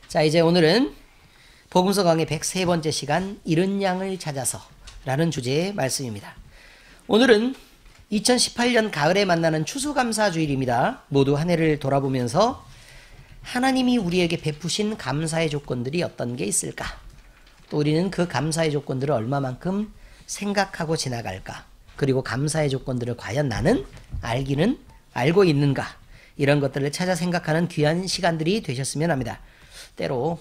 자, 이제 오늘은 복음서 강의 103번째 시간 잃은 양을 찾아서 라는 주제의 말씀입니다. 오늘은 2018년 가을에 만나는 추수감사주일입니다. 모두 한 해를 돌아보면서 하나님이 우리에게 베푸신 감사의 조건들이 어떤 게 있을까? 또 우리는 그 감사의 조건들을 얼마만큼 생각하고 지나갈까? 그리고 감사의 조건들을 과연 나는 알고 있는가? 이런 것들을 찾아 생각하는 귀한 시간들이 되셨으면 합니다. 때로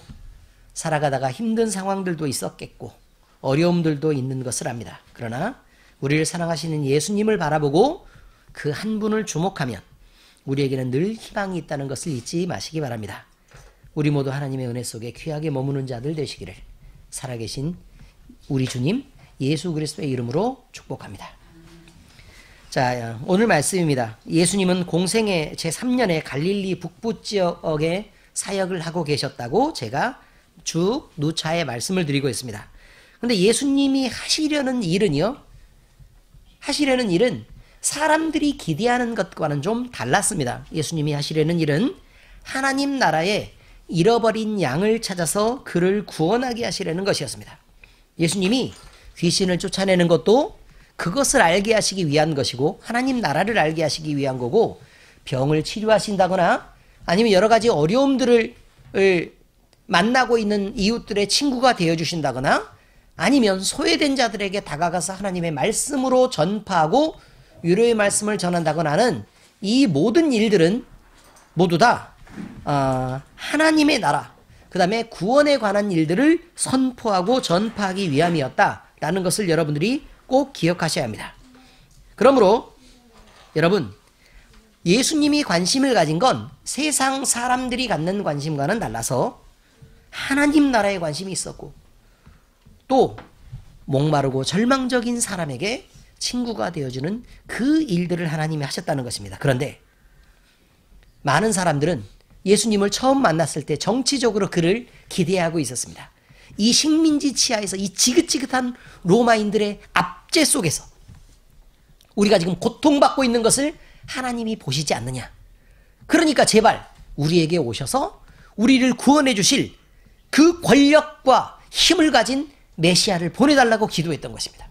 살아가다가 힘든 상황들도 있었겠고 어려움들도 있는 것을 압니다. 그러나 우리를 사랑하시는 예수님을 바라보고 그 한 분을 주목하면 우리에게는 늘 희망이 있다는 것을 잊지 마시기 바랍니다. 우리 모두 하나님의 은혜 속에 귀하게 머무는 자들 되시기를 살아계신 우리 주님 예수 그리스도의 이름으로 축복합니다. 자, 오늘 말씀입니다. 예수님은 공생의 제3년에 갈릴리 북부 지역에 사역을 하고 계셨다고 제가 쭉 누차에 말씀을 드리고 있습니다. 근데 예수님이 하시려는 일은 사람들이 기대하는 것과는 좀 달랐습니다. 예수님이 하시려는 일은 하나님 나라의 잃어버린 양을 찾아서 그를 구원하게 하시려는 것이었습니다. 예수님이 귀신을 쫓아내는 것도 그것을 알게 하시기 위한 것이고 하나님 나라를 알게 하시기 위한 거고, 병을 치료하신다거나 아니면 여러 가지 어려움들을 만나고 있는 이웃들의 친구가 되어주신다거나 아니면 소외된 자들에게 다가가서 하나님의 말씀으로 전파하고 위로의 말씀을 전한다거나 하는 이 모든 일들은 모두 다 하나님의 나라, 그 다음에 구원에 관한 일들을 선포하고 전파하기 위함이었다라는 것을 여러분들이 꼭 기억하셔야 합니다. 그러므로 여러분, 예수님이 관심을 가진 건 세상 사람들이 갖는 관심과는 달라서 하나님 나라에 관심이 있었고, 또 목마르고 절망적인 사람에게 친구가 되어주는 그 일들을 하나님이 하셨다는 것입니다. 그런데 많은 사람들은 예수님을 처음 만났을 때 정치적으로 그를 기대하고 있었습니다. 이 식민지 치하에서 이 지긋지긋한 로마인들의 압제 속에서 우리가 지금 고통받고 있는 것을 하나님이 보시지 않느냐. 그러니까 제발 우리에게 오셔서 우리를 구원해 주실 그 권력과 힘을 가진 메시아를 보내달라고 기도했던 것입니다.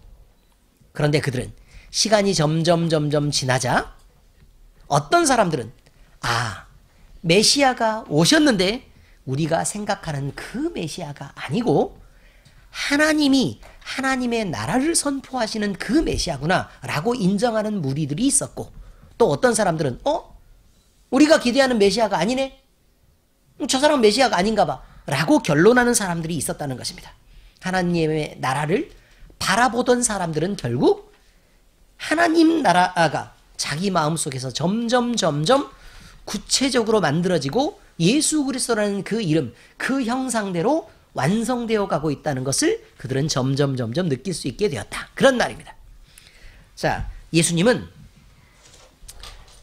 그런데 그들은 시간이 점점 지나자 어떤 사람들은 메시아가 오셨는데 우리가 생각하는 그 메시아가 아니고 하나님이 하나님의 나라를 선포하시는 그 메시아구나 라고 인정하는 무리들이 있었고, 또 어떤 사람들은 우리가 기대하는 메시아가 아니네? 저 사람은 메시아가 아닌가 봐 라고 결론하는 사람들이 있었다는 것입니다. 하나님의 나라를 바라보던 사람들은 결국 하나님 나라가 자기 마음속에서 점점 구체적으로 만들어지고 예수 그리스도라는 그 이름, 그 형상대로 완성되어 가고 있다는 것을 그들은 점점 느낄 수 있게 되었다. 그런 날입니다. 자, 예수님은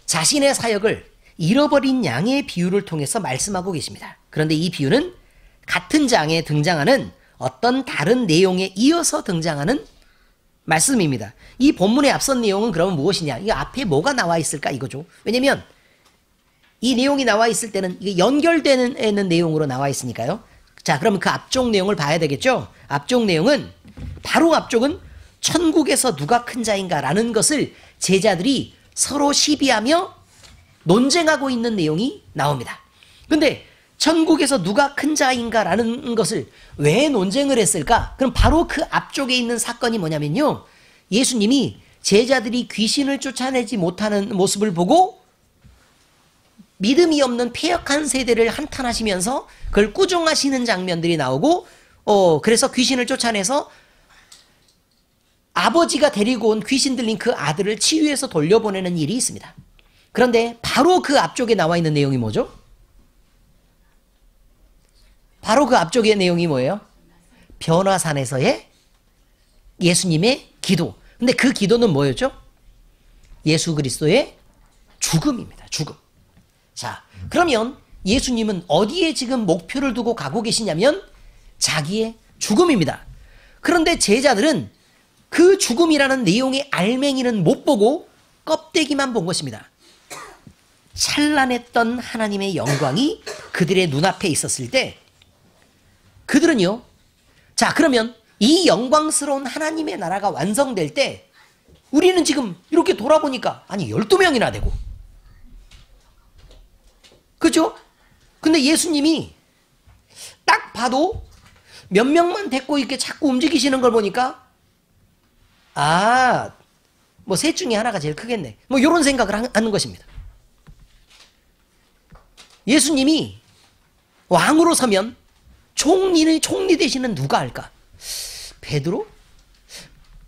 자신의 사역을 잃어버린 양의 비유를 통해서 말씀하고 계십니다. 그런데 이 비유는 같은 장에 등장하는 어떤 다른 내용에 이어서 등장하는 말씀입니다. 이 본문의 앞선 내용은 그러면 무엇이냐? 이 앞에 뭐가 나와 있을까 이거죠. 왜냐면 이 내용이 나와 있을 때는 이게 연결되는 내용으로 나와 있으니까요. 자, 그러면 그 앞쪽 내용을 봐야 되겠죠? 앞쪽 내용은, 바로 앞쪽은 천국에서 누가 큰 자인가라는 것을 제자들이 서로 시비하며 논쟁하고 있는 내용이 나옵니다. 근데 천국에서 누가 큰 자인가라는 것을 왜 논쟁을 했을까? 그럼 바로 그 앞쪽에 있는 사건이 뭐냐면요, 예수님이 제자들이 귀신을 쫓아내지 못하는 모습을 보고 믿음이 없는 패역한 세대를 한탄하시면서 그걸 꾸중하시는 장면들이 나오고, 그래서 귀신을 쫓아내서 아버지가 데리고 온 귀신 들린 그 아들을 치유해서 돌려보내는 일이 있습니다. 그런데 바로 그 앞쪽에 나와 있는 내용이 뭐죠? 바로 그 앞쪽의 내용이 뭐예요? 변화산에서의 예수님의 기도. 근데 그 기도는 뭐였죠? 예수 그리스도의 죽음입니다. 죽음. 자, 그러면 예수님은 어디에 지금 목표를 두고 가고 계시냐면 자기의 죽음입니다. 그런데 제자들은 그 죽음이라는 내용의 알맹이는 못 보고 껍데기만 본 것입니다. 찬란했던 하나님의 영광이 그들의 눈앞에 있었을 때 그들은요. 자, 그러면 이 영광스러운 하나님의 나라가 완성될 때 우리는 지금 이렇게 돌아보니까 아니 12명이나 되고 그죠? 근데 예수님이 딱 봐도 몇 명만 데리고 이렇게 자꾸 움직이시는 걸 보니까 뭐 셋 중에 하나가 제일 크겠네. 뭐 이런 생각을 하는 것입니다. 예수님이 왕으로 서면 총리 대신은 누가 할까? 베드로?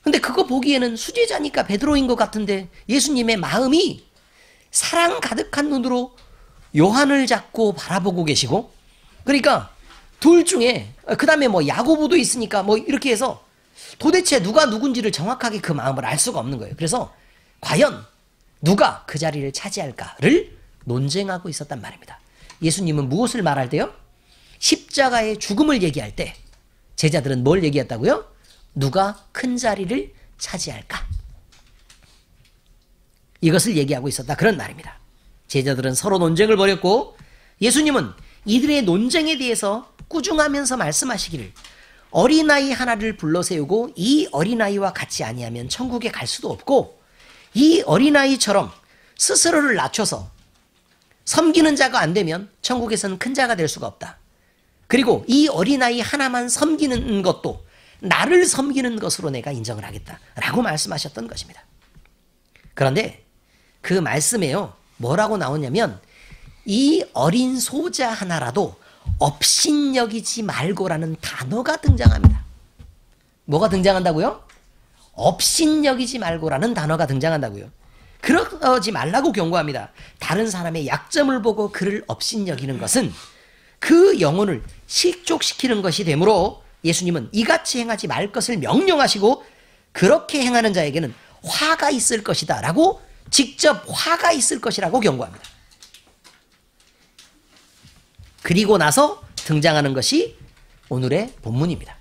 근데 그거 보기에는 수제자니까 베드로인 것 같은데 예수님의 마음이 사랑 가득한 눈으로 요한을 잡고 바라보고 계시고 그러니까 둘 중에 그 다음에 뭐 야고보도 있으니까 뭐 이렇게 해서 도대체 누가 누군지를 정확하게 그 마음을 알 수가 없는 거예요. 그래서 과연 누가 그 자리를 차지할까를 논쟁하고 있었단 말입니다. 예수님은 무엇을 말할 때요? 십자가의 죽음을 얘기할 때 제자들은 뭘 얘기했다고요? 누가 큰 자리를 차지할까? 이것을 얘기하고 있었다. 그런 말입니다. 제자들은 서로 논쟁을 벌였고 예수님은 이들의 논쟁에 대해서 꾸중하면서 말씀하시기를 어린아이 하나를 불러 세우고 이 어린아이와 같이 아니하면 천국에 갈 수도 없고 이 어린아이처럼 스스로를 낮춰서 섬기는 자가 안 되면 천국에서는 큰 자가 될 수가 없다. 그리고 이 어린아이 하나만 섬기는 것도 나를 섬기는 것으로 내가 인정을 하겠다 라고 말씀하셨던 것입니다. 그런데 그 말씀에요 뭐라고 나오냐면 이 어린 소자 하나라도 업신여기지 말고라는 단어가 등장합니다. 뭐가 등장한다고요? 업신여기지 말고라는 단어가 등장한다고요. 그러지 말라고 경고합니다. 다른 사람의 약점을 보고 그를 업신여기는 것은 그 영혼을 실족시키는 것이 되므로 예수님은 이같이 행하지 말 것을 명령하시고 그렇게 행하는 자에게는 화가 있을 것이다 라고 직접 화가 있을 것이라고 경고합니다. 그리고 나서 등장하는 것이 오늘의 본문입니다.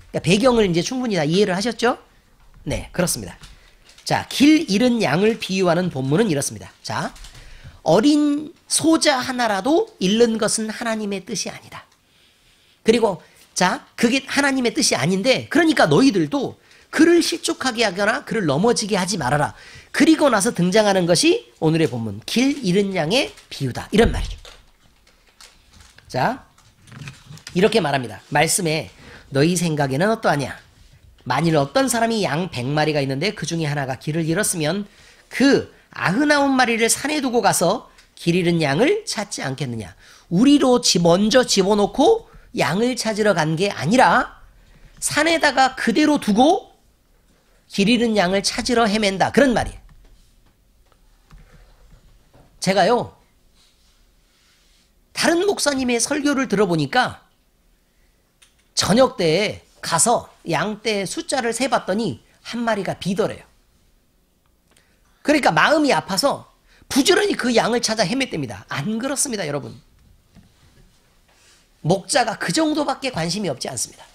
그러니까 배경을 이제 충분히 다 이해를 하셨죠? 네, 그렇습니다. 자, 길 잃은 양을 비유하는 본문은 이렇습니다. 자, 어린 소자 하나라도 잃는 것은 하나님의 뜻이 아니다. 그리고 자, 그게 하나님의 뜻이 아닌데 그러니까 너희들도 그를 실족하게 하거나 그를 넘어지게 하지 말아라. 그리고 나서 등장하는 것이 오늘의 본문 길 잃은 양의 비유다. 이런 말이죠. 자, 이렇게 말합니다. 말씀에 너희 생각에는 어떠하냐? 만일 어떤 사람이 양 100마리가 있는데 그 중에 하나가 길을 잃었으면 그 99마리를 산에 두고 가서 길 잃은 양을 찾지 않겠느냐? 우리로 먼저 집어넣고 양을 찾으러 간 게 아니라 산에다가 그대로 두고 길 잃은 양을 찾으러 헤맨다. 그런 말이에요. 제가요, 다른 목사님의 설교를 들어보니까 저녁 때에 가서 양떼 숫자를 세봤더니 한 마리가 비더래요. 그러니까 마음이 아파서 부지런히 그 양을 찾아 헤맸답니다. 안 그렇습니다, 여러분. 목자가 그 정도밖에 관심이 없지 않습니다.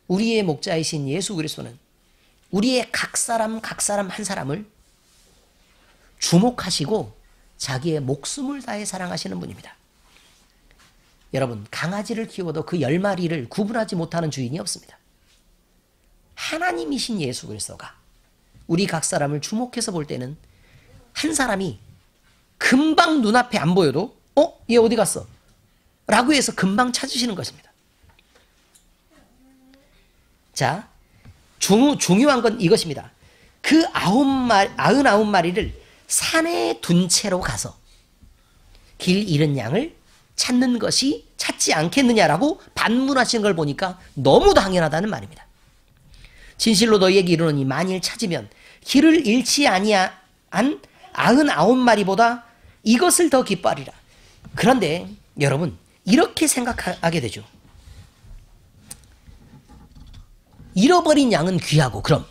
우리의 목자이신 예수 그리스도는 우리의 각 사람 한 사람을 주목하시고 자기의 목숨을 다해 사랑하시는 분입니다. 여러분, 강아지를 키워도 그 10마리를 구분하지 못하는 주인이 없습니다. 하나님이신 예수 그리스도가 우리 각 사람을 주목해서 볼 때는 한 사람이 금방 눈앞에 안 보여도 얘 어디 갔어? 라고 해서 금방 찾으시는 것입니다. 자, 중요한 건 이것입니다. 그 99마리를 산에 둔 채로 가서 길 잃은 양을 찾는 것이 찾지 않겠느냐라고 반문하시는 걸 보니까 너무 당연하다는 말입니다. 진실로 너희에게 이르노니 만일 찾으면 길을 잃지 아니한 99마리보다 이것을 더 기뻐하리라. 그런데 여러분, 이렇게 생각하게 되죠. 잃어버린 양은 귀하고 그럼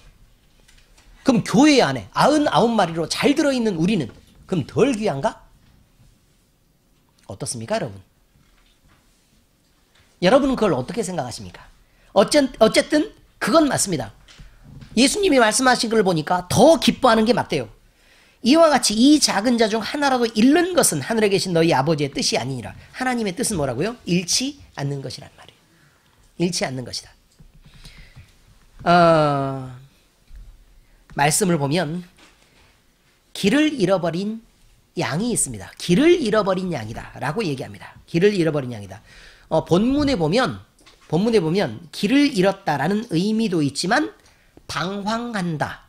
교회 안에 99마리로 잘 들어있는 우리는 그럼 덜 귀한가? 어떻습니까, 여러분? 여러분은 그걸 어떻게 생각하십니까? 어쨌든 그건 맞습니다. 예수님이 말씀하신 걸 보니까 더 기뻐하는 게 맞대요. 이와 같이 이 작은 자 중 하나라도 잃는 것은 하늘에 계신 너희 아버지의 뜻이 아니니라. 하나님의 뜻은 뭐라고요? 잃지 않는 것이란 말이에요. 잃지 않는 것이다. 말씀을 보면 길을 잃어버린 양이 있습니다. 길을 잃어버린 양이다 라고 얘기합니다. 길을 잃어버린 양이다. 본문에 보면 길을 잃었다라는 의미도 있지만 방황한다,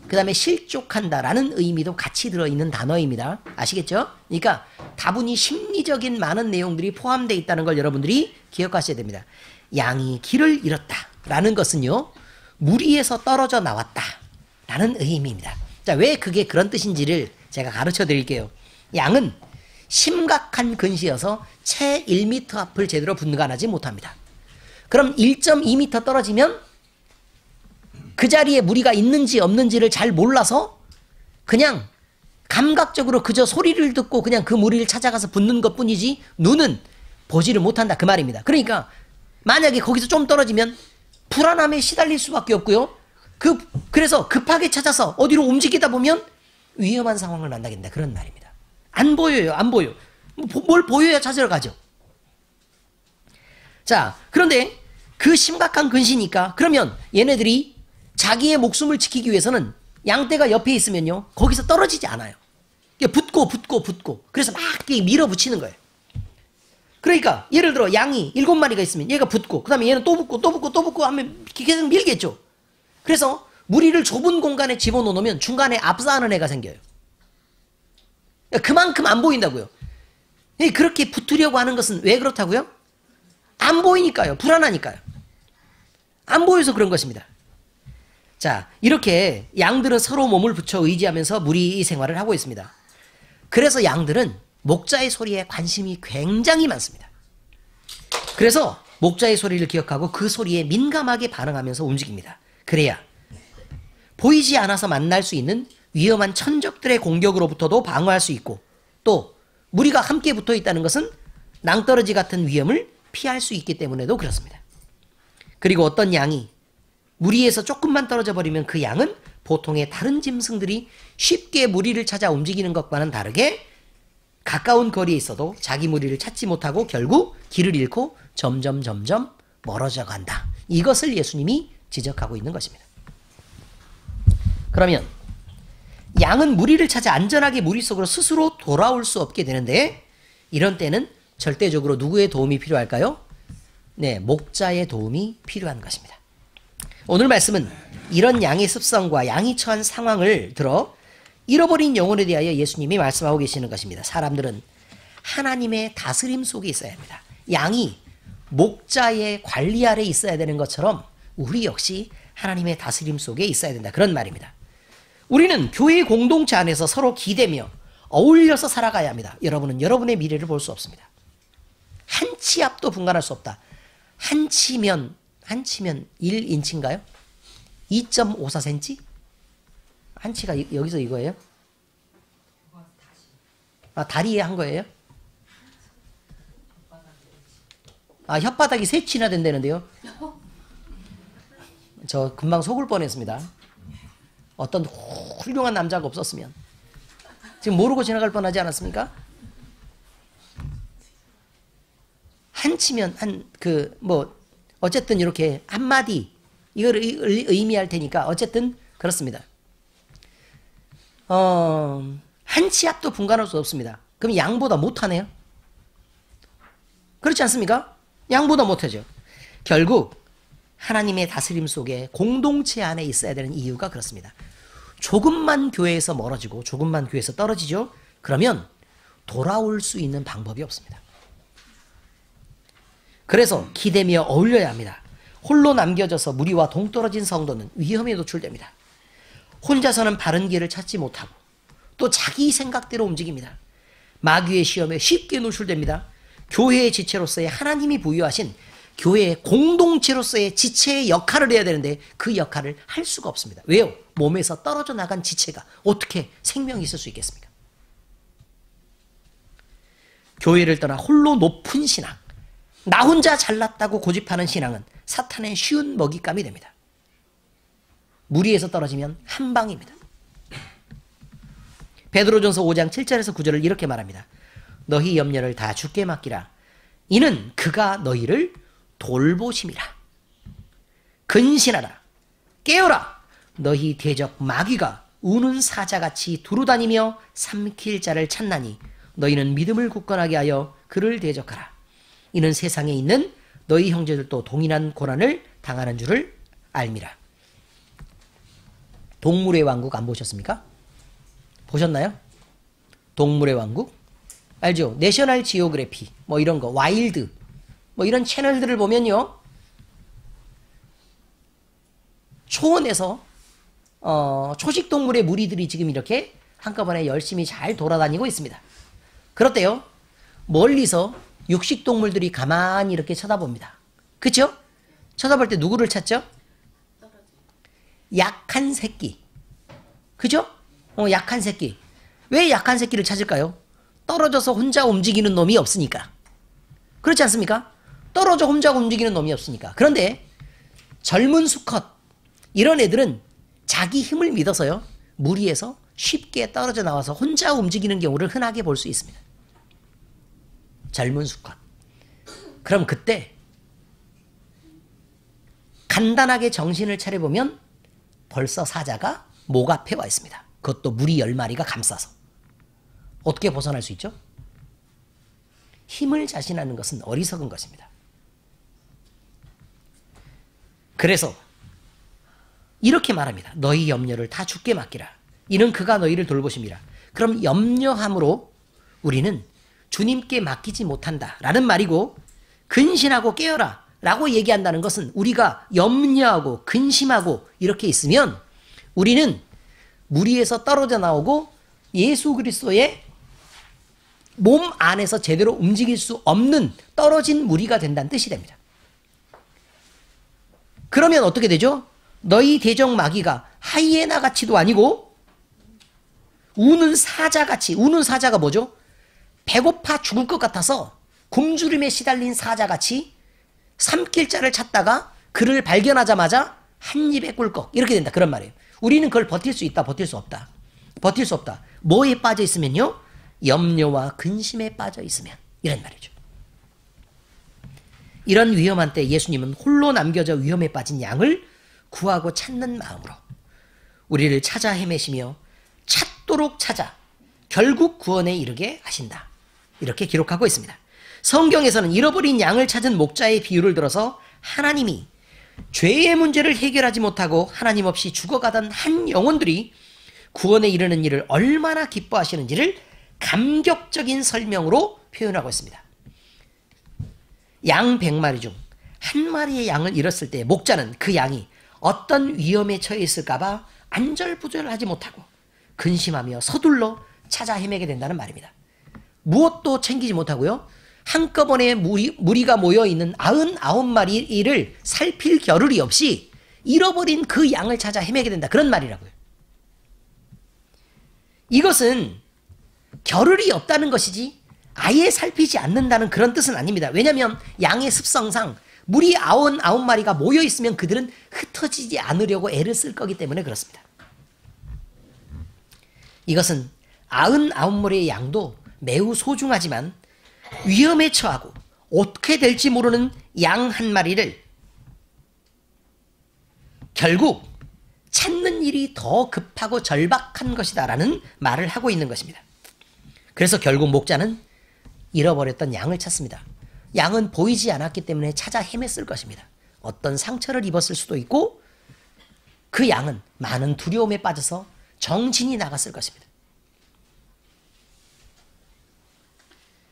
그 다음에 실족한다라는 의미도 같이 들어있는 단어입니다. 아시겠죠? 그러니까 다분히 심리적인 많은 내용들이 포함되어 있다는 걸 여러분들이 기억하셔야 됩니다. 양이 길을 잃었다라는 것은요, 무리에서 떨어져 나왔다라는 의미입니다. 자, 왜 그게 그런 뜻인지를 제가 가르쳐 드릴게요. 양은 심각한 근시여서 채 1m 앞을 제대로 분간하지 못합니다. 그럼 1.2m 떨어지면 그 자리에 무리가 있는지 없는지를 잘 몰라서 그냥 감각적으로 그저 소리를 듣고 그냥 그 무리를 찾아가서 붙는 것 뿐이지 눈은 보지를 못한다 그 말입니다. 그러니까 만약에 거기서 좀 떨어지면 불안함에 시달릴 수밖에 없고요. 그래서 급하게 찾아서 어디로 움직이다 보면 위험한 상황을 만나게 된다 그런 말입니다. 안 보여요. 안 보여. 뭘 보여야 찾으러 가죠. 자, 그런데 그 심각한 근시니까 그러면 얘네들이 자기의 목숨을 지키기 위해서는 양떼가 옆에 있으면요, 거기서 떨어지지 않아요. 붙고 그래서 막 밀어붙이는 거예요. 그러니까 예를 들어 양이 7마리가 있으면 얘가 붙고 그 다음에 얘는 또 붙고 하면 계속 밀겠죠. 그래서 무리를 좁은 공간에 집어넣으면 중간에 압사하는 애가 생겨요. 그만큼 안 보인다고요. 그렇게 붙으려고 하는 것은 왜 그렇다고요? 안 보이니까요. 불안하니까요. 안 보여서 그런 것입니다. 자, 이렇게 양들은 서로 몸을 붙여 의지하면서 무리 생활을 하고 있습니다. 그래서 양들은 목자의 소리에 관심이 굉장히 많습니다. 그래서 목자의 소리를 기억하고 그 소리에 민감하게 반응하면서 움직입니다. 그래야 보이지 않아서 만날 수 있는 위험한 천적들의 공격으로부터도 방어할 수 있고, 또 무리가 함께 붙어 있다는 것은 낭떠러지 같은 위험을 피할 수 있기 때문에도 그렇습니다. 그리고 어떤 양이 무리에서 조금만 떨어져 버리면 그 양은 보통의 다른 짐승들이 쉽게 무리를 찾아 움직이는 것과는 다르게 가까운 거리에 있어도 자기 무리를 찾지 못하고 결국 길을 잃고 점점 멀어져 간다. 이것을 예수님이 지적하고 있는 것입니다. 그러면 양은 무리를 찾아 안전하게 무리 속으로 스스로 돌아올 수 없게 되는데, 이런 때는 절대적으로 누구의 도움이 필요할까요? 네, 목자의 도움이 필요한 것입니다. 오늘 말씀은 이런 양의 습성과 양이 처한 상황을 들어 잃어버린 영혼에 대하여 예수님이 말씀하고 계시는 것입니다. 사람들은 하나님의 다스림 속에 있어야 합니다. 양이 목자의 관리 아래 있어야 되는 것처럼 우리 역시 하나님의 다스림 속에 있어야 된다. 그런 말입니다. 우리는 교회 공동체 안에서 서로 기대며 어울려서 살아가야 합니다. 여러분은 여러분의 미래를 볼 수 없습니다. 한 치 앞도 분간할 수 없다. 한 치면 1인치인가요? 2.54cm? 한 치가 여기서 이거예요? 다리에 한 거예요? 혓바닥이 3치나 된다는데요? 저 금방 속을 뻔했습니다. 어떤 훌륭한 남자가 없었으면. 지금 모르고 지나갈 뻔하지 않았습니까? 한 치면 어쨌든 이렇게 한마디 이걸 의미할 테니까 어쨌든 그렇습니다. 한 치 앞도 분간할 수 없습니다. 그럼 양보다 못하네요? 그렇지 않습니까? 양보다 못하죠. 결국 하나님의 다스림 속에 공동체 안에 있어야 되는 이유가 그렇습니다. 조금만 교회에서 멀어지고 조금만 교회에서 떨어지죠? 그러면 돌아올 수 있는 방법이 없습니다. 그래서 기대며 어울려야 합니다. 홀로 남겨져서 무리와 동떨어진 성도는 위험에 노출됩니다. 혼자서는 바른 길을 찾지 못하고 또 자기 생각대로 움직입니다. 마귀의 시험에 쉽게 노출됩니다. 교회의 지체로서의 하나님이 부여하신 교회의 공동체로서의 지체의 역할을 해야 되는데 그 역할을 할 수가 없습니다. 왜요? 몸에서 떨어져 나간 지체가 어떻게 생명이 있을 수 있겠습니까? 교회를 떠나 홀로 높은 신앙, 나 혼자 잘났다고 고집하는 신앙은 사탄의 쉬운 먹잇감이 됩니다. 무리에서 떨어지면 한 방입니다. 베드로전서 5장 7절에서 9절을 이렇게 말합니다. 너희 염려를 다 주께 맡기라. 이는 그가 너희를 돌보심이라. 근신하라. 깨어라. 너희 대적 마귀가 우는 사자같이 두루다니며 삼킬 자를 찾나니 너희는 믿음을 굳건하게 하여 그를 대적하라. 이는 세상에 있는 너희 형제들도 동일한 고난을 당하는 줄을 알미라. 동물의 왕국 안 보셨습니까? 보셨나요? 동물의 왕국? 알죠? 내셔널 지오그래피 뭐 이런 거, 와일드 뭐 이런 채널들을 보면요, 초원에서 초식 동물의 무리들이 지금 이렇게 한꺼번에 열심히 잘 돌아다니고 있습니다. 그렇대요. 멀리서 육식 동물들이 가만히 이렇게 쳐다봅니다. 그렇죠? 쳐다볼 때 누구를 찾죠? 약한 새끼. 그죠? 약한 새끼. 왜 약한 새끼를 찾을까요? 떨어져서 혼자 움직이는 놈이 없으니까. 그렇지 않습니까? 떨어져 혼자 움직이는 놈이 없으니까. 그런데 젊은 수컷 이런 애들은 자기 힘을 믿어서요, 무리에서 쉽게 떨어져 나와서 혼자 움직이는 경우를 흔하게 볼 수 있습니다. 젊은 수컷. 그럼 그때 간단하게 정신을 차려보면 벌써 사자가 목 앞에 와 있습니다. 그것도 무리 10마리가 감싸서. 어떻게 벗어날 수 있죠? 힘을 자신하는 것은 어리석은 것입니다. 그래서 이렇게 말합니다. 너희 염려를 다 주께 맡기라. 이는 그가 너희를 돌보심이라. 그럼 염려함으로 우리는 주님께 맡기지 못한다라는 말이고, 근신하고 깨어라 라고 얘기한다는 것은 우리가 염려하고 근심하고 이렇게 있으면 우리는 무리에서 떨어져 나오고 예수 그리스도의 몸 안에서 제대로 움직일 수 없는 떨어진 무리가 된다는 뜻이 됩니다. 그러면 어떻게 되죠? 너희 대적 마귀가 하이에나 같이도 아니고 우는 사자같이, 우는 사자가 뭐죠? 배고파 죽을 것 같아서 굶주림에 시달린 사자같이 삼킬 자를 찾다가 그를 발견하자마자 한 입에 꿀꺽 이렇게 된다, 그런 말이에요. 우리는 그걸 버틸 수 있다, 버틸 수 없다. 버틸 수 없다. 뭐에 빠져 있으면요? 염려와 근심에 빠져 있으면, 이런 말이죠. 이런 위험한 때 예수님은 홀로 남겨져 위험에 빠진 양을 구하고 찾는 마음으로 우리를 찾아 헤매시며 찾도록 찾아 결국 구원에 이르게 하신다, 이렇게 기록하고 있습니다. 성경에서는 잃어버린 양을 찾은 목자의 비유를 들어서 하나님이 죄의 문제를 해결하지 못하고 하나님 없이 죽어가던 한 영혼들이 구원에 이르는 일을 얼마나 기뻐하시는지를 감격적인 설명으로 표현하고 있습니다. 양 100마리 중 한 마리의 양을 잃었을 때 목자는 그 양이 어떤 위험에 처해 있을까봐 안절부절하지 못하고 근심하며 서둘러 찾아 헤매게 된다는 말입니다. 무엇도 챙기지 못하고요, 한꺼번에 무리가 모여있는 99마리를 살필 겨를이 없이 잃어버린 그 양을 찾아 헤매게 된다, 그런 말이라고요. 이것은 겨를이 없다는 것이지 아예 살피지 않는다는 그런 뜻은 아닙니다. 왜냐하면 양의 습성상 무리 99마리가 모여있으면 그들은 흩어지지 않으려고 애를 쓸 거기 때문에 그렇습니다. 이것은 99마리의 양도 매우 소중하지만 위험에 처하고 어떻게 될지 모르는 양 한 마리를 결국 찾는 일이 더 급하고 절박한 것이다라는 말을 하고 있는 것입니다. 그래서 결국 목자는 잃어버렸던 양을 찾습니다. 양은 보이지 않았기 때문에 찾아 헤맸을 것입니다. 어떤 상처를 입었을 수도 있고 그 양은 많은 두려움에 빠져서 정신이 나갔을 것입니다.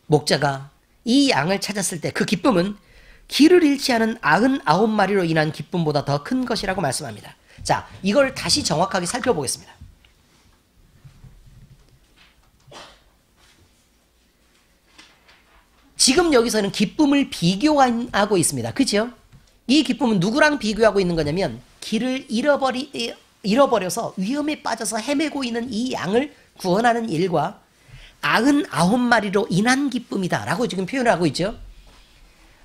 목자가 이 양을 찾았을 때 그 기쁨은 길을 잃지 않은 99마리로 인한 기쁨보다 더 큰 것이라고 말씀합니다. 자, 이걸 다시 정확하게 살펴보겠습니다. 지금 여기서는 기쁨을 비교하고 있습니다. 그죠? 이 기쁨은 누구랑 비교하고 있는 거냐면 길을 잃어버려서 위험에 빠져서 헤매고 있는 이 양을 구원하는 일과 99마리로 인한 기쁨이다 라고 지금 표현을 하고 있죠.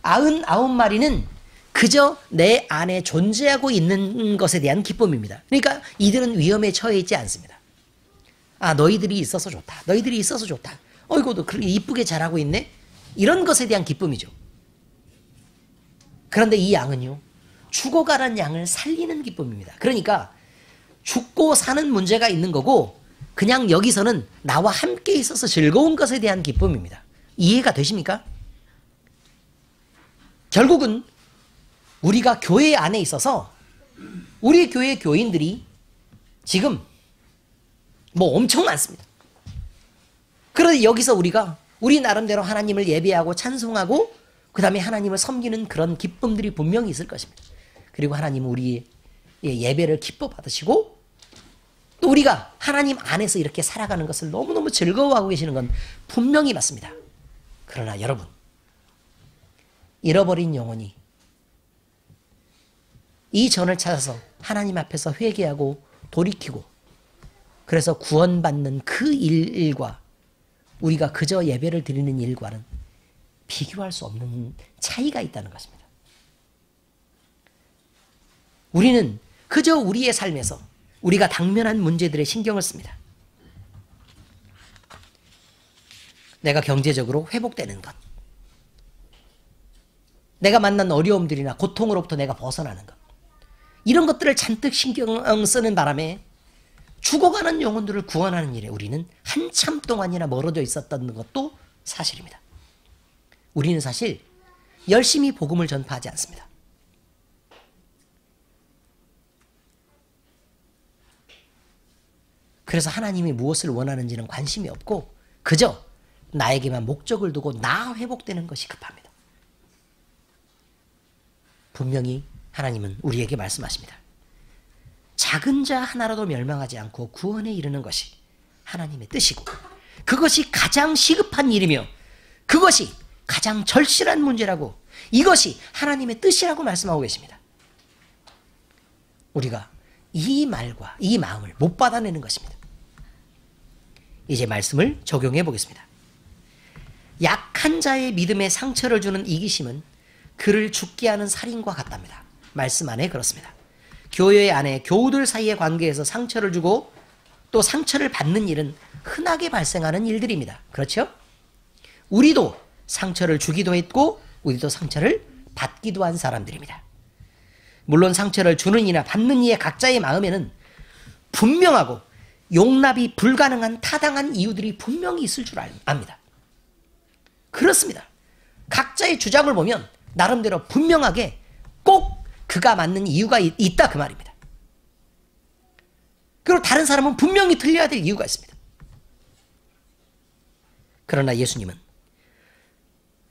99마리는 그저 내 안에 존재하고 있는 것에 대한 기쁨입니다. 그러니까 이들은 위험에 처해 있지 않습니다. 아, 너희들이 있어서 좋다. 너희들이 있어서 좋다. 어이구, 너 그렇게 이쁘게 자라고 있네? 이런 것에 대한 기쁨이죠. 그런데 이 양은요, 죽어가는 양을 살리는 기쁨입니다. 그러니까 죽고 사는 문제가 있는 거고, 그냥 여기서는 나와 함께 있어서 즐거운 것에 대한 기쁨입니다. 이해가 되십니까? 결국은 우리가 교회 안에 있어서 우리 교회 교인들이 지금 뭐 엄청 많습니다. 그런데 여기서 우리가 우리 나름대로 하나님을 예배하고 찬송하고 그 다음에 하나님을 섬기는 그런 기쁨들이 분명히 있을 것입니다. 그리고 하나님은 우리의 예배를 기뻐 받으시고 또 우리가 하나님 안에서 이렇게 살아가는 것을 너무너무 즐거워하고 계시는 건 분명히 맞습니다. 그러나 여러분, 잃어버린 영혼이 이 전을 찾아서 하나님 앞에서 회개하고 돌이키고 그래서 구원받는 그 일과 우리가 그저 예배를 드리는 일과는 비교할 수 없는 차이가 있다는 것입니다. 우리는 그저 우리의 삶에서 우리가 당면한 문제들에 신경을 씁니다. 내가 경제적으로 회복되는 것, 내가 만난 어려움들이나 고통으로부터 내가 벗어나는 것, 이런 것들을 잔뜩 신경 쓰는 바람에 죽어가는 영혼들을 구원하는 일에 우리는 한참 동안이나 멀어져 있었던 것도 사실입니다. 우리는 사실 열심히 복음을 전파하지 않습니다. 그래서 하나님이 무엇을 원하는지는 관심이 없고 그저 나에게만 목적을 두고 나 회복되는 것이 급합니다. 분명히 하나님은 우리에게 말씀하십니다. 작은 자 하나라도 멸망하지 않고 구원에 이르는 것이 하나님의 뜻이고 그것이 가장 시급한 일이며 그것이 가장 절실한 문제라고 이것이 하나님의 뜻이라고 말씀하고 계십니다. 우리가 이 말과 이 마음을 못 받아내는 것입니다. 이제 말씀을 적용해 보겠습니다. 약한 자의 믿음에 상처를 주는 이기심은 그를 죽게 하는 살인과 같답니다. 말씀 안에 그렇습니다. 교회 안에 교우들 사이의 관계에서 상처를 주고 또 상처를 받는 일은 흔하게 발생하는 일들입니다. 그렇죠? 우리도 상처를 주기도 했고 우리도 상처를 받기도 한 사람들입니다. 물론 상처를 주는 이나 받는 이의 각자의 마음에는 분명하고 용납이 불가능한 타당한 이유들이 분명히 있을 줄 압니다. 그렇습니다. 각자의 주장을 보면 나름대로 분명하게 꼭 그가 맞는 이유가 있다 그 말입니다. 그리고 다른 사람은 분명히 틀려야 될 이유가 있습니다. 그러나 예수님은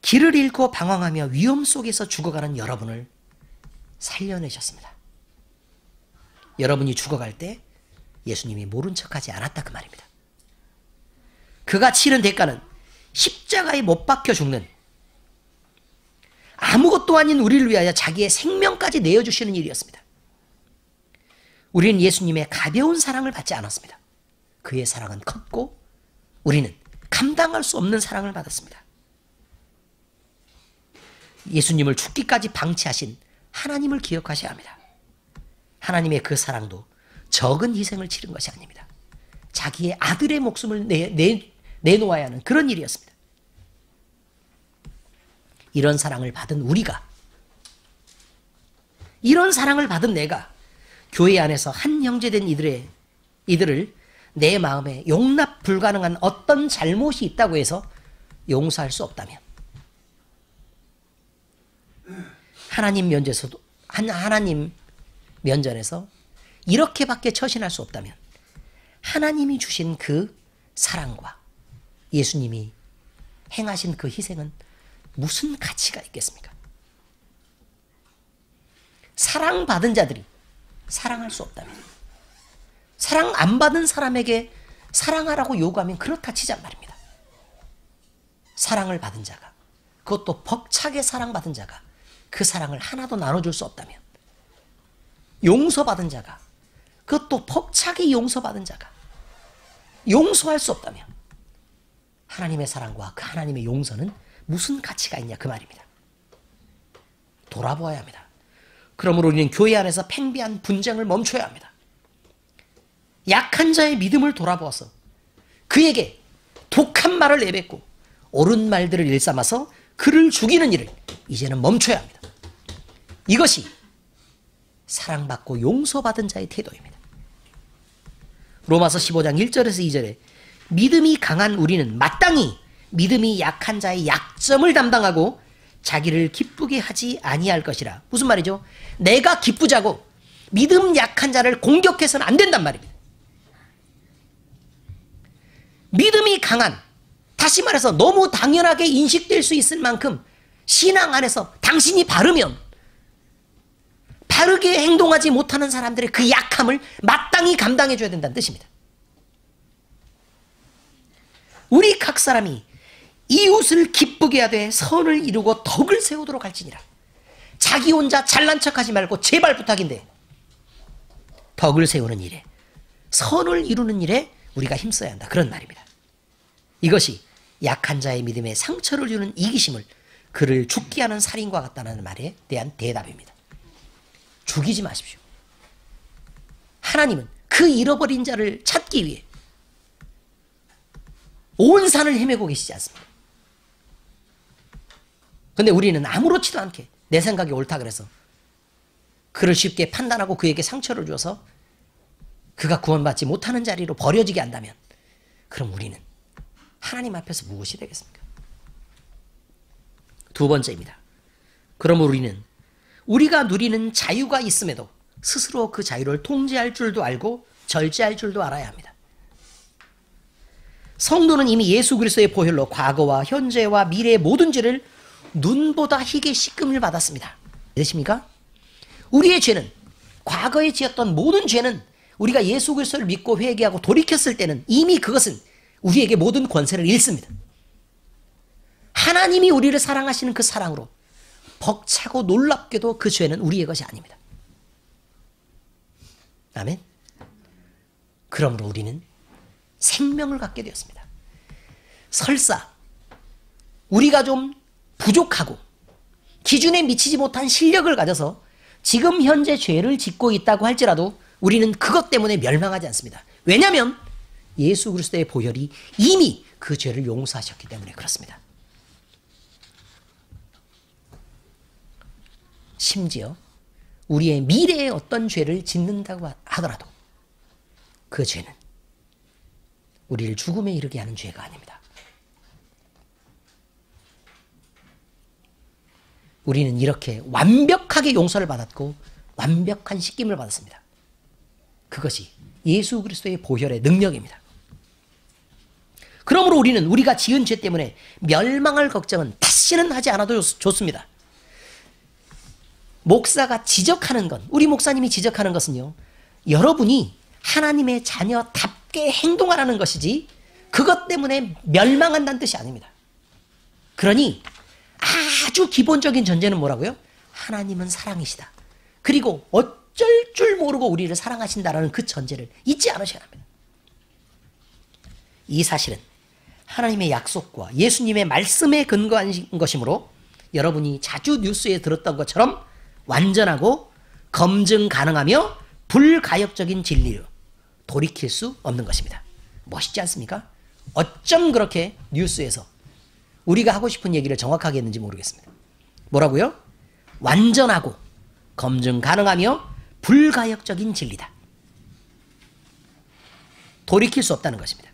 길을 잃고 방황하며 위험 속에서 죽어가는 여러분을 살려내셨습니다. 여러분이 죽어갈 때 예수님이 모른 척하지 않았다 그 말입니다. 그가 치른 대가는 십자가에 못 박혀 죽는 아무것도 아닌 우리를 위하여 자기의 생명까지 내어주시는 일이었습니다. 우리는 예수님의 가벼운 사랑을 받지 않았습니다. 그의 사랑은 컸고 우리는 감당할 수 없는 사랑을 받았습니다. 예수님을 죽기까지 방치하신 하나님을 기억하셔야 합니다. 하나님의 그 사랑도 적은 희생을 치른 것이 아닙니다. 자기의 아들의 목숨을 내놓아야 하는 그런 일이었습니다. 이런 사랑을 받은 우리가, 이런 사랑을 받은 내가 교회 안에서 한 형제된 이들을 내 마음에 용납 불가능한 어떤 잘못이 있다고 해서 용서할 수 없다면 하나님 면전에서 이렇게밖에 처신할 수 없다면 하나님이 주신 그 사랑과 예수님이 행하신 그 희생은 무슨 가치가 있겠습니까? 사랑받은 자들이 사랑할 수 없다면 사랑 안 받은 사람에게 사랑하라고 요구하면 그렇다 치잔 말입니다. 사랑을 받은 자가 그것도 벅차게 사랑받은 자가 그 사랑을 하나도 나눠줄 수 없다면 용서받은 자가 그것도 벅차게 용서받은 자가 용서할 수 없다면 하나님의 사랑과 그 하나님의 용서는 무슨 가치가 있냐 그 말입니다. 돌아보아야 합니다. 그러므로 우리는 교회 안에서 팽배한 분쟁을 멈춰야 합니다. 약한 자의 믿음을 돌아보아서 그에게 독한 말을 내뱉고 옳은 말들을 일삼아서 그를 죽이는 일을 이제는 멈춰야 합니다. 이것이 사랑받고 용서받은 자의 태도입니다. 로마서 15장 1절에서 2절에 믿음이 강한 우리는 마땅히 믿음이 약한 자의 약점을 담당하고 자기를 기쁘게 하지 아니할 것이라. 무슨 말이죠? 내가 기쁘자고 믿음 약한 자를 공격해서는 안 된단 말입니다. 믿음이 강한, 다시 말해서 너무 당연하게 인식될 수 있을 만큼 신앙 안에서 당신이 바르면 바르게 행동하지 못하는 사람들의 그 약함을 마땅히 감당해 줘야 된다는 뜻입니다. 우리 각 사람이 이웃을 기쁘게 하되 선을 이루고 덕을 세우도록 할지니라. 자기 혼자 잘난 척하지 말고 제발 부탁인데 덕을 세우는 일에, 선을 이루는 일에 우리가 힘써야 한다, 그런 말입니다. 이것이 약한 자의 믿음에 상처를 주는 이기심을 그를 죽게 하는 살인과 같다는 말에 대한 대답입니다. 죽이지 마십시오. 하나님은 그 잃어버린 자를 찾기 위해 온 산을 헤매고 계시지 않습니까? 그런데 우리는 아무렇지도 않게 내 생각이 옳다 그래서 그를 쉽게 판단하고 그에게 상처를 줘서 그가 구원받지 못하는 자리로 버려지게 한다면 그럼 우리는 하나님 앞에서 무엇이 되겠습니까? 두 번째입니다. 그럼 우리는 우리가 누리는 자유가 있음에도 스스로 그 자유를 통제할 줄도 알고 절제할 줄도 알아야 합니다. 성도는 이미 예수 그리스도의 보혈로 과거와 현재와 미래의 모든 죄를 눈보다 희게 씻김을 받았습니다. 되십니까? 우리의 죄는, 과거에 지었던 모든 죄는 우리가 예수 그리스도를 믿고 회개하고 돌이켰을 때는 이미 그것은 우리에게 모든 권세를 잃습니다. 하나님이 우리를 사랑하시는 그 사랑으로 벅차고 놀랍게도 그 죄는 우리의 것이 아닙니다. 아멘. 그러므로 우리는 생명을 갖게 되었습니다. 설사 우리가 좀 부족하고 기준에 미치지 못한 실력을 가져서 지금 현재 죄를 짓고 있다고 할지라도 우리는 그것 때문에 멸망하지 않습니다. 왜냐하면 예수 그리스도의 보혈이 이미 그 죄를 용서하셨기 때문에 그렇습니다. 심지어 우리의 미래에 어떤 죄를 짓는다고 하더라도 그 죄는 우리를 죽음에 이르게 하는 죄가 아닙니다. 우리는 이렇게 완벽하게 용서를 받았고 완벽한 씻김을 받았습니다. 그것이 예수 그리스도의 보혈의 능력입니다. 그러므로 우리는 우리가 지은 죄 때문에 멸망할 걱정은 다시는 하지 않아도 좋습니다. 목사가 지적하는 건, 우리 목사님이 지적하는 것은요, 여러분이 하나님의 자녀답게 행동하라는 것이지 그것 때문에 멸망한다는 뜻이 아닙니다. 그러니 아주 기본적인 전제는 뭐라고요? 하나님은 사랑이시다. 그리고 어쩔 줄 모르고 우리를 사랑하신다라는 그 전제를 잊지 않으셔야 합니다. 이 사실은 하나님의 약속과 예수님의 말씀에 근거한 것이므로 여러분이 자주 뉴스에 들었던 것처럼 완전하고 검증 가능하며 불가역적인 진리로 돌이킬 수 없는 것입니다. 멋있지 않습니까? 어쩜 그렇게 뉴스에서 우리가 하고 싶은 얘기를 정확하게 했는지 모르겠습니다. 뭐라고요? 완전하고 검증 가능하며 불가역적인 진리다. 돌이킬 수 없다는 것입니다.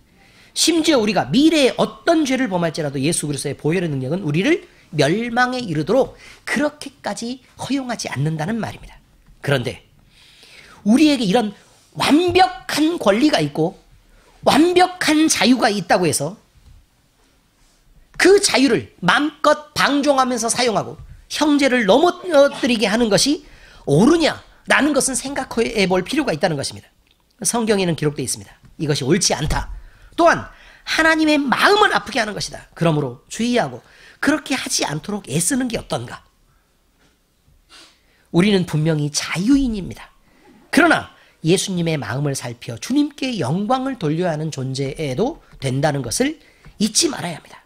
심지어 우리가 미래에 어떤 죄를 범할지라도 예수 그리스도의 보혈의 능력은 우리를 멸망에 이르도록 그렇게까지 허용하지 않는다는 말입니다. 그런데 우리에게 이런 완벽한 권리가 있고 완벽한 자유가 있다고 해서 그 자유를 마음껏 방종하면서 사용하고 형제를 넘어뜨리게 하는 것이 옳으냐라는 것은 생각해 볼 필요가 있다는 것입니다. 성경에는 기록되어 있습니다. 이것이 옳지 않다. 또한 하나님의 마음을 아프게 하는 것이다. 그러므로 주의하고 그렇게 하지 않도록 애쓰는 게 어떤가? 우리는 분명히 자유인입니다. 그러나 예수님의 마음을 살펴 주님께 영광을 돌려야 하는 존재에도 된다는 것을 잊지 말아야 합니다.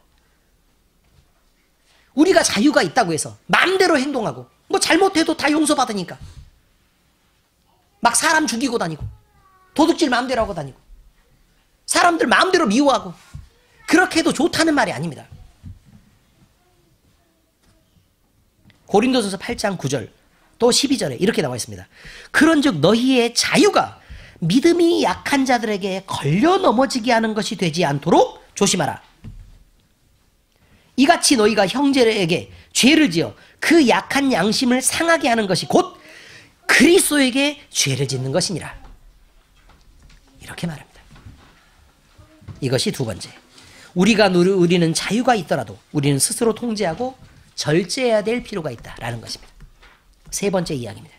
우리가 자유가 있다고 해서 마음대로 행동하고 뭐 잘못해도 다 용서받으니까 막 사람 죽이고 다니고 도둑질 마음대로 하고 다니고 사람들 마음대로 미워하고 그렇게 해도 좋다는 말이 아닙니다. 고린도전서 8장 9절 또 12절에 이렇게 나와 있습니다. 그런즉 너희의 자유가 믿음이 약한 자들에게 걸려 넘어지게 하는 것이 되지 않도록 조심하라. 이같이 너희가 형제에게 죄를 지어 그 약한 양심을 상하게 하는 것이 곧 그리스도에게 죄를 짓는 것이니라. 이렇게 말합니다. 이것이 두 번째. 우리가 누리는 자유가 있더라도 우리는 스스로 통제하고 절제해야 될 필요가 있다라는 것입니다. 세 번째 이야기입니다.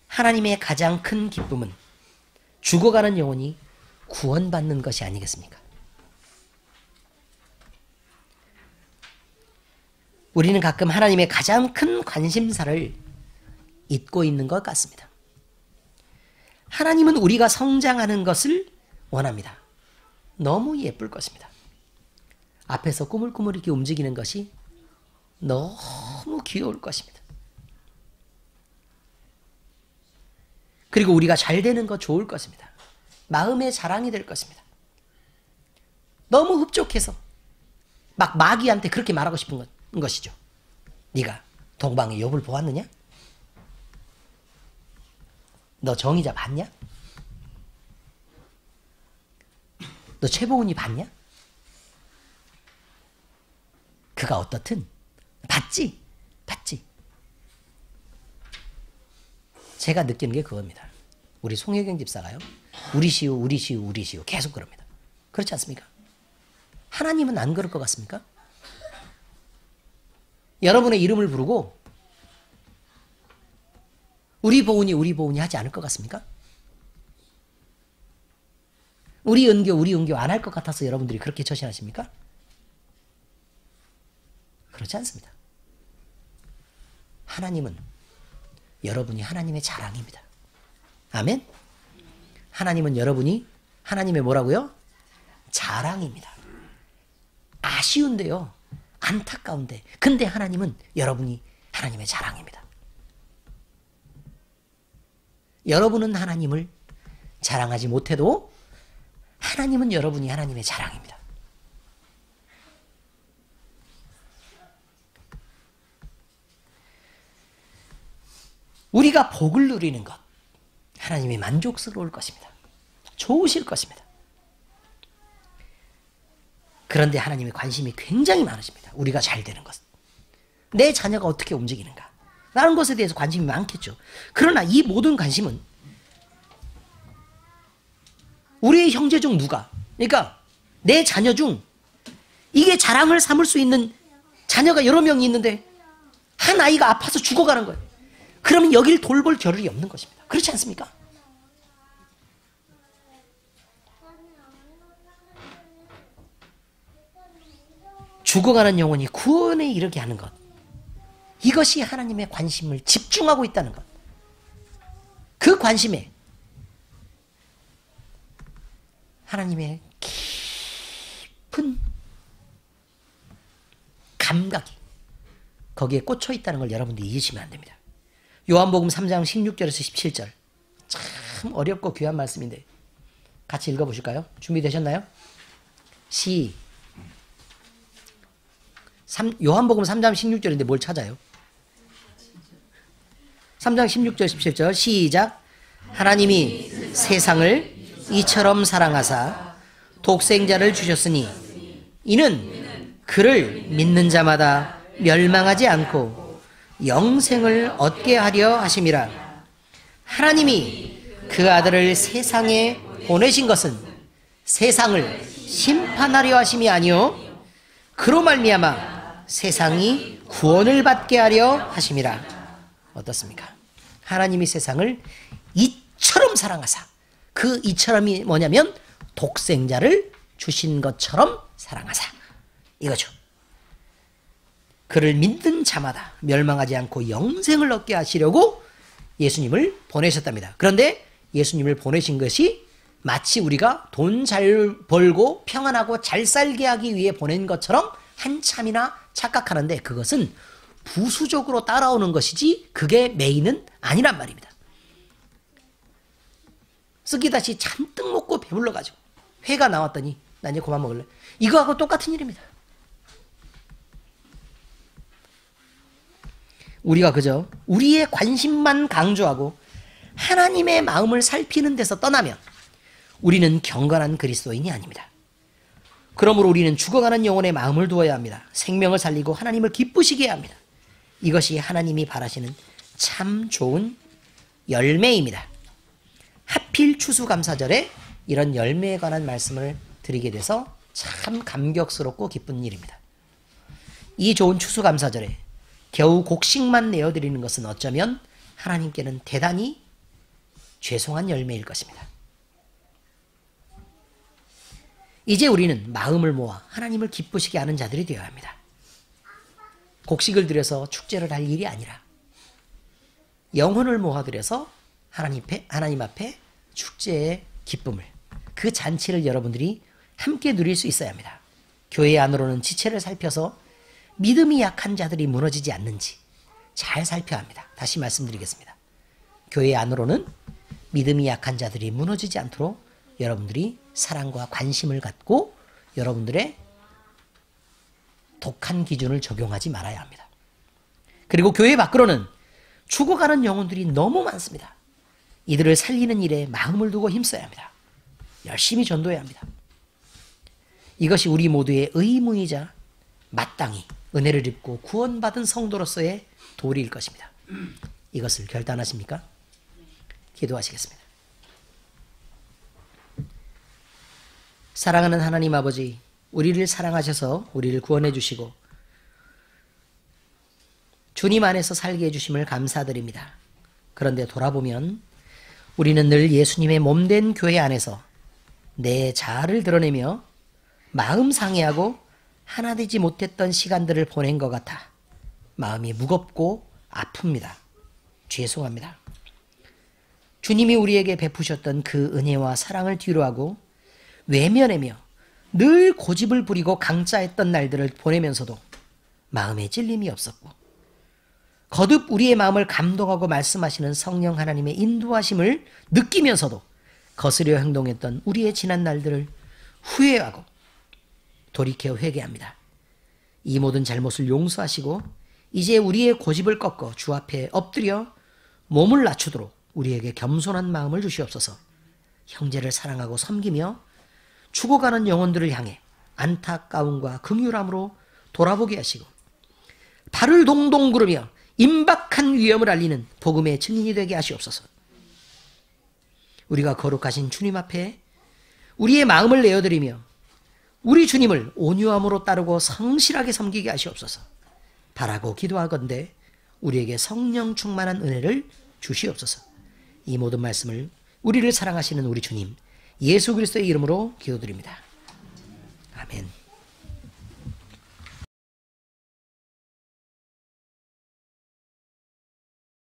하나님의 가장 큰 기쁨은 죽어가는 영혼이 구원받는 것이 아니겠습니까? 우리는 가끔 하나님의 가장 큰 관심사를 잊고 있는 것 같습니다. 하나님은 우리가 성장하는 것을 원합니다. 너무 예쁠 것입니다. 앞에서 꾸물꾸물 이렇게 움직이는 것이 너무 귀여울 것입니다. 그리고 우리가 잘 되는 거 좋을 것입니다. 마음의 자랑이 될 것입니다. 너무 흡족해서 막 마귀한테 그렇게 말하고 싶은 것이죠. 네가 동방의 욥을 보았느냐? 너 정의자 봤냐? 너 최보은이 봤냐? 그가 어떻든 봤지? 봤지? 제가 느끼는 게 그겁니다. 우리 송혜경 집사가요. 우리 시우, 우리 시우, 우리 시우 계속 그럽니다. 그렇지 않습니까? 하나님은 안 그럴 것 같습니까? 여러분의 이름을 부르고 우리 보은이 하지 않을 것 같습니까? 우리 은교 안 할 것 같아서 여러분들이 그렇게 처신하십니까? 그렇지 않습니다. 하나님은 여러분이 하나님의 자랑입니다. 아멘? 하나님은 여러분이 하나님의 뭐라고요? 자랑입니다. 아쉬운데요. 안타까운데. 근데 하나님은 여러분이 하나님의 자랑입니다. 여러분은 하나님을 자랑하지 못해도 하나님은 여러분이 하나님의 자랑입니다. 우리가 복을 누리는 것, 하나님이 만족스러울 것입니다. 좋으실 것입니다. 그런데 하나님의 관심이 굉장히 많으십니다. 우리가 잘 되는 것, 내 자녀가 어떻게 움직이는가 라는 것에 대해서 관심이 많겠죠. 그러나 이 모든 관심은 우리의 형제 중 누가, 그러니까 내 자녀 중 이게 자랑을 삼을 수 있는 자녀가 여러 명이 있는데 한 아이가 아파서 죽어가는 거예요. 그러면 여기를 돌볼 겨를이 없는 것입니다. 그렇지 않습니까? 죽어가는 영혼이 구원에 이르게 하는 것, 이것이 하나님의 관심을 집중하고 있다는 것. 그 관심에 하나님의 깊은 감각이 거기에 꽂혀 있다는 걸 여러분들이 잊으시면 안 됩니다. 요한복음 3장 16절에서 17절, 참 어렵고 귀한 말씀인데 같이 읽어보실까요? 준비되셨나요? 요한복음 3장 16절인데 뭘 찾아요? 3장 16절 17절 시작. 하나님이 세상을 이처럼 사랑하사 독생자를 주셨으니 이는 그를 믿는 자마다 멸망하지 않고 영생을 얻게 하려 하심이라. 하나님이 그 아들을 세상에 보내신 것은 세상을 심판하려 하심이 아니요 그로 말미암아 세상이 구원을 받게 하려 하심이라. 어떻습니까? 하나님이 세상을 이처럼 사랑하사, 그 이처럼이 뭐냐면 독생자를 주신 것처럼 사랑하사, 이거죠. 그를 믿는 자마다 멸망하지 않고 영생을 얻게 하시려고 예수님을 보내셨답니다. 그런데 예수님을 보내신 것이 마치 우리가 돈 잘 벌고 평안하고 잘 살게 하기 위해 보낸 것처럼 한참이나 착각하는데 그것은 부수적으로 따라오는 것이지 그게 메인은 아니란 말입니다. 쓰기다시 잔뜩 먹고 배불러가지고 회가 나왔더니 나 이제 그만 먹을래. 이거하고 똑같은 일입니다. 우리가 그저 우리의 관심만 강조하고 하나님의 마음을 살피는 데서 떠나면 우리는 경건한 그리스도인이 아닙니다. 그러므로 우리는 죽어가는 영혼의 마음을 두어야 합니다. 생명을 살리고 하나님을 기쁘시게 해야 합니다. 이것이 하나님이 바라시는 참 좋은 열매입니다. 하필 추수감사절에 이런 열매에 관한 말씀을 드리게 돼서 참 감격스럽고 기쁜 일입니다. 이 좋은 추수감사절에 겨우 곡식만 내어드리는 것은 어쩌면 하나님께는 대단히 죄송한 열매일 것입니다. 이제 우리는 마음을 모아 하나님을 기쁘시게 하는 자들이 되어야 합니다. 곡식을 들여서 축제를 할 일이 아니라 영혼을 모아들여서 하나님 앞에 축제의 기쁨을, 그 잔치를 여러분들이 함께 누릴 수 있어야 합니다. 교회 안으로는 지체를 살펴서 믿음이 약한 자들이 무너지지 않는지 잘 살펴야 합니다. 다시 말씀드리겠습니다. 교회 안으로는 믿음이 약한 자들이 무너지지 않도록 여러분들이 사랑과 관심을 갖고 여러분들의 독한 기준을 적용하지 말아야 합니다. 그리고 교회 밖으로는 죽어가는 영혼들이 너무 많습니다. 이들을 살리는 일에 마음을 두고 힘써야 합니다. 열심히 전도해야 합니다. 이것이 우리 모두의 의무이자 마땅히 은혜를 입고 구원받은 성도로서의 도리일 것입니다. 이것을 결단하십니까? 기도하시겠습니다. 사랑하는 하나님 아버지, 우리를 사랑하셔서 우리를 구원해 주시고 주님 안에서 살게 해주심을 감사드립니다. 그런데 돌아보면 우리는 늘 예수님의 몸된 교회 안에서 내 자아를 드러내며 마음 상해하고 하나 되지 못했던 시간들을 보낸 것 같아 마음이 무겁고 아픕니다. 죄송합니다. 주님이 우리에게 베푸셨던 그 은혜와 사랑을 뒤로하고 외면하며 늘 고집을 부리고 강짜했던 날들을 보내면서도 마음에 찔림이 없었고 거듭 우리의 마음을 감동하고 말씀하시는 성령 하나님의 인도하심을 느끼면서도 거스려 행동했던 우리의 지난 날들을 후회하고 돌이켜 회개합니다. 이 모든 잘못을 용서하시고 이제 우리의 고집을 꺾어 주 앞에 엎드려 몸을 낮추도록 우리에게 겸손한 마음을 주시옵소서. 형제를 사랑하고 섬기며 죽어가는 영혼들을 향해 안타까움과 긍휼함으로 돌아보게 하시고 발을 동동 구르며 임박한 위험을 알리는 복음의 증인이 되게 하시옵소서. 우리가 거룩하신 주님 앞에 우리의 마음을 내어드리며 우리 주님을 온유함으로 따르고 성실하게 섬기게 하시옵소서. 바라고 기도하건대 우리에게 성령 충만한 은혜를 주시옵소서. 이 모든 말씀을 우리를 사랑하시는 우리 주님 예수 그리스도의 이름으로 기도드립니다. 아멘.